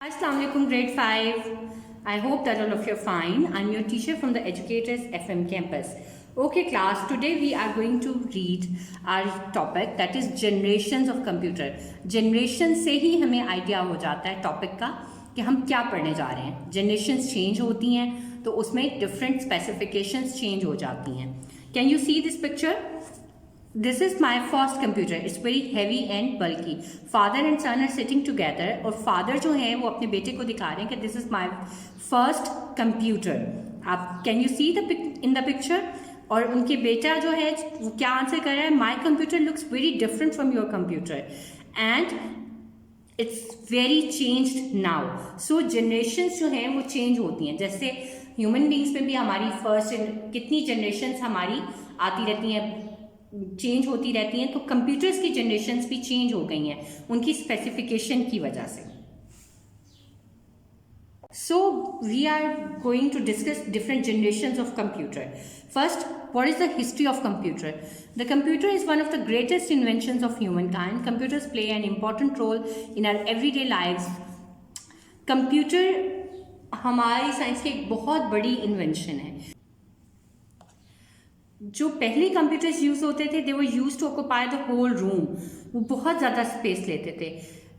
Assalamu alaikum, grade 5. I hope that all of you are fine. I'm your teacher from the Educators FM campus. Okay class, today we are going to read our topic that is generations of computer. Generation से ही हमें idea हो जाता है topic का कि हम क्या पढ़ने जा रहे हैं. Generations चेंज होती हैं तो उसमें डिफरेंट स्पेसिफिकेशंस चेंज हो जाती हैं. Can you see this picture? This is my first computer. It's very heavy and bulky. Father and son are sitting together और father जो है वो अपने बेटे को दिखा रहे हैं कि this is my first computer. आप can you see in the picture? और उनके बेटा जो है वो क्या आंसर कर रहा है? My computer looks very different from your computer and it's very changed now. So generations जो हैं वो change होती हैं. जैसे human beings में भी हमारी first कितनी generations हमारी आती रहती हैं, चेंज होती रहती हैं, तो कंप्यूटर्स की जनरेशन्स भी चेंज हो गई हैं उनकी स्पेसिफिकेशन की वजह से. So we are going to discuss different generations of computer. First, what is the history of computer? The computer is one of the greatest inventions of human kind. Computers play an important role in our everyday lives. Computer हमारी science की एक बहुत बड़ी invention है. जो पहले computers use होते थे they were used to occupy the whole room. वो बहुत ज़्यादा स्पेस लेते थे.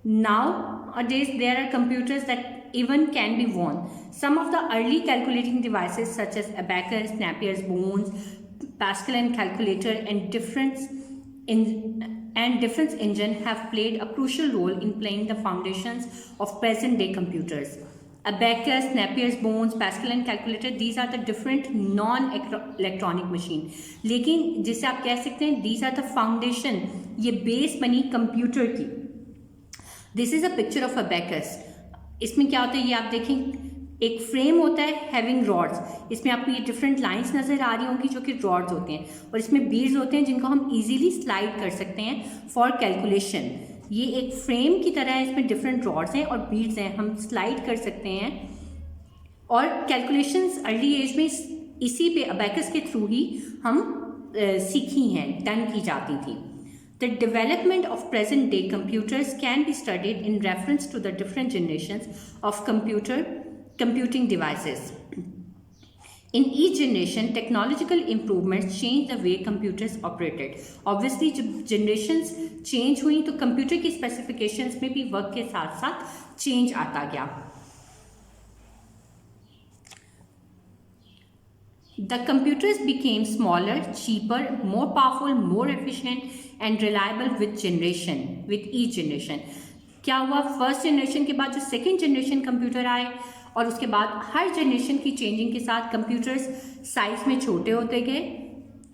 Now days there are computers that even can be worn. Some of the early calculating devices such as abacus, Napier's bones, Pascal and calculator and difference engine have played a crucial role in playing the foundations of present day computers. Abacus, Napier's bones, Pascal and calculator, these are the different non-electronic machine. लेकिन जिसे आप कह सकते हैं these are the foundation, ये base बनी computer की. This is a picture of abacus. इसमें क्या होता है ये आप देखें, एक फ्रेम होता है हैविंग रॉड्स. इसमें आपको ये डिफरेंट लाइंस नजर आ रही होंगी जो कि रॉड्स होते हैं और इसमें बीड्स होते हैं जिनको हम इजीली स्लाइड कर सकते हैं फॉर कैलकुलेशन. ये एक फ्रेम की तरह है, इसमें डिफरेंट रॉड्स हैं और बीड्स हैं, हम स्लाइड कर सकते हैं. और कैलकुलेशंस अर्ली एज में इसी पे अबैकस के थ्रू ही हम सीखी हैं, डन की जाती थी. The development of present day computers can be studied in reference to the different generations of computing devices. In each generation, technological improvements changed the way computers operated. Obviously, जब generations change हुई तो computer की specifications में भी वक्त के साथ साथ change आता गया. The computers became smaller, cheaper, more powerful, more efficient, and reliable with each generation. क्या हुआ? फर्स्ट जनरेशन के बाद जो सेकेंड जनरेशन कंप्यूटर आए और उसके बाद हर जनरेशन की चेंजिंग के साथ कंप्यूटर्स साइज में छोटे होते गए,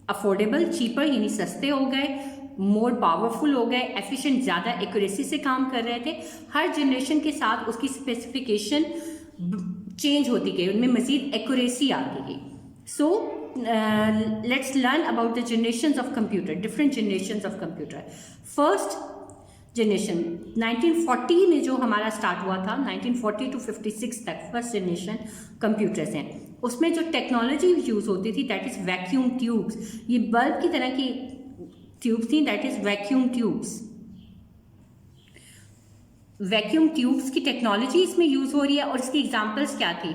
अफोर्डेबल, चीपर यानी सस्ते हो गए, मोर पावरफुल हो गए, एफिशिएंट, ज़्यादा एक्यूरेसी से काम कर रहे थे. हर जनरेशन के साथ उसकी स्पेसिफिकेशन चेंज होती गई, उनमें मज़ीद एक्यूरेसी आती गई. So let's learn about the generations of computer, different generations of computer. First generation 1940 में जो हमारा स्टार्ट हुआ था, 1940 to 56 तक फर्स्ट जनरेशन कंप्यूटर्स हैं. उसमें जो टेक्नोलॉजी यूज़ होती थी दैट इज़ वैक्यूम ट्यूब्स. ये बल्ब की तरह की ट्यूब्स थी, that is vacuum tubes. Vacuum tubes की टेक्नोलॉजी इसमें यूज़ हो रही है और इसकी एग्जांपल्स क्या थी?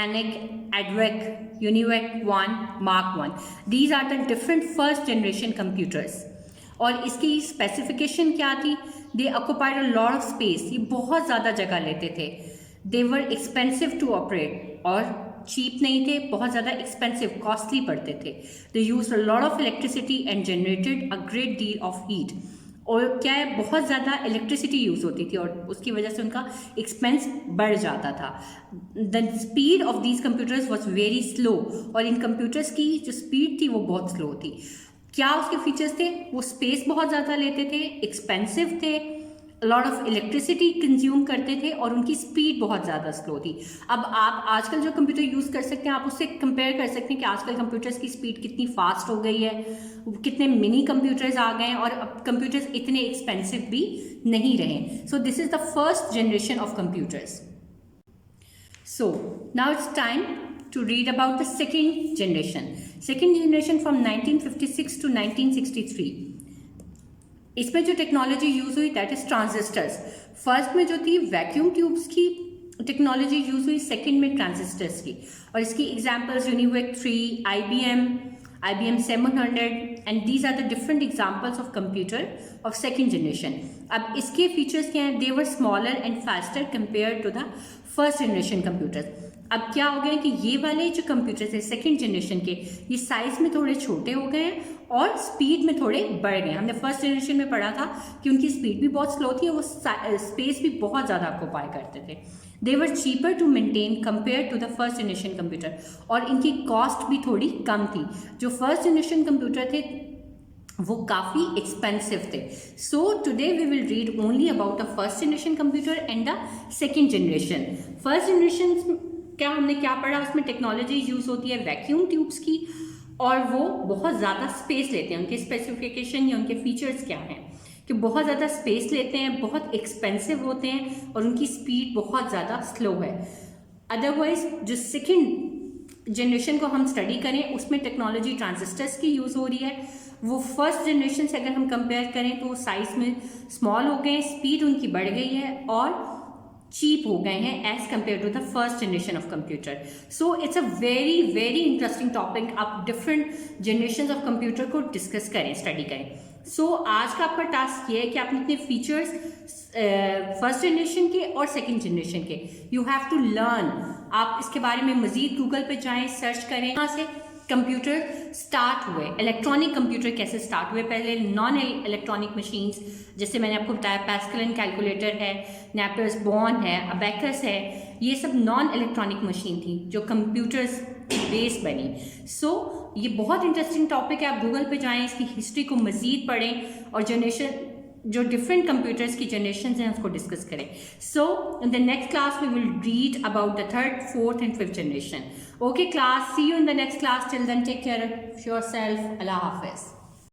ENIAC, EDVAC, UNIVAC 1, Mark 1. These are the different first generation computers. और इसकी स्पेसिफिकेशन क्या थी? They occupied a lot of space. ये बहुत ज़्यादा जगह लेते थे. They were expensive to operate और चीप नहीं थे, बहुत ज़्यादा एक्सपेंसिव, कॉस्टली पड़ते थे. They use a lot of electricity and generated a great deal of heat. और क्या है, बहुत ज़्यादा इलेक्ट्रिसिटी यूज़ होती थी और उसकी वजह से उनका एक्सपेंस बढ़ जाता था. The speed of these computers was very slow. और इन कंप्यूटर्स की जो स्पीड थी वो बहुत स्लो थी. क्या उसके फीचर्स थे? वो स्पेस बहुत ज़्यादा लेते थे, एक्सपेंसिव थे, लॉट ऑफ इलेक्ट्रिसिटी कंज्यूम करते थे और उनकी स्पीड बहुत ज़्यादा स्लो थी. अब आप आजकल जो कंप्यूटर यूज़ कर सकते हैं आप उससे कंपेयर कर सकते हैं कि आजकल कंप्यूटर्स की स्पीड कितनी फास्ट हो गई है, कितने मिनी कंप्यूटर्स आ गए हैं और अब कंप्यूटर्स इतने एक्सपेंसिव भी नहीं रहे. So this is the first generation of computers. So now it's time to read about the second generation. Second generation from 1956 to 1963. इसमें जो टेक्नोलॉजी यूज हुई दैट इज ट्रांजिस्टर्स. फर्स्ट में जो थी वैक्यूम ट्यूब्स की टेक्नोलॉजी यूज हुई second में transistors की, और इसकी examples UNIVAC 3, IBM 700, and these are the different examples of computer of second generation. अब इसके फीचर्स क्या हैं? They were smaller and faster compare to the first generation computers. अब क्या हो गया कि ये वाले जो कंप्यूटर्स है सेकंड जनरेशन के, ये साइज में थोड़े छोटे हो गए हैं और स्पीड में थोड़े बढ़ गए. हमने फर्स्ट जनरेशन में पढ़ा था कि उनकी स्पीड भी बहुत स्लो थी और वो स्पेस भी बहुत ज़्यादा ऑक्यूपाई करते थे. They were cheaper to maintain compare to the first generation computer, और इनकी कॉस्ट भी थोड़ी कम थी. जो फर्स्ट जनरेशन कंप्यूटर थे वो काफ़ी एक्सपेंसिव थे. So today we will read only about the first generation computer and the second generation. First generation क्या हमने क्या पढ़ा? उसमें टेक्नोलॉजी यूज़ होती है वैक्यूम ट्यूब्स की, और वो बहुत ज़्यादा स्पेस लेते हैं. उनके स्पेसिफिकेशन या उनके फीचर्स क्या हैं कि बहुत ज़्यादा स्पेस लेते हैं, बहुत एक्सपेंसिव होते हैं, और उनकी स्पीड बहुत ज़्यादा स्लो है. अदरवाइज जो सेकेंड जनरेशन को हम स्टडी करें उसमें टेक्नोलॉजी ट्रांजिस्टर्स की यूज़ हो रही है. वो फर्स्ट जनरेशन से अगर हम कंपेयर करें तो साइज में स्मॉल हो गए, स्पीड उनकी बढ़ गई है और चीप हो गए हैं as compare to the first generation of computer. So it's a very very interesting topic. आप डिफरेंट जनरेशन ऑफ कंप्यूटर को डिस्कस करें, स्टडी करें. सो आज का आपका टास्क ये है कि आपने इतने फीचर्स फर्स्ट जनरेशन के और सेकेंड जनरेशन के यू हैव टू लर्न. आप इसके बारे में मजीद गूगल पे जाएं, सर्च करें कहाँ से कंप्यूटर स्टार्ट हुए, इलेक्ट्रॉनिक कंप्यूटर कैसे स्टार्ट हुए. पहले नॉन इलेक्ट्रॉनिक मशीन्स, जैसे मैंने आपको बताया पैस्कल एंड कैलकुलेटर है, नेपियर्स बॉर्न है, अबेकस है, ये सब नॉन इलेक्ट्रॉनिक मशीन थी जो कंप्यूटर्स बेस बनी. सो ये बहुत इंटरेस्टिंग टॉपिक है. आप गूगल पे जाएं, इसकी हिस्ट्री को मजीद पढ़ें और जनरेशन जो डिफरेंट कंप्यूटर्स की जनरेशन हैं उसको डिस्कस करें. So in the next class we will read about the third, fourth and fifth generation. Okay class, see you in the next class. Till then, take care of yourself. Allah Hafiz.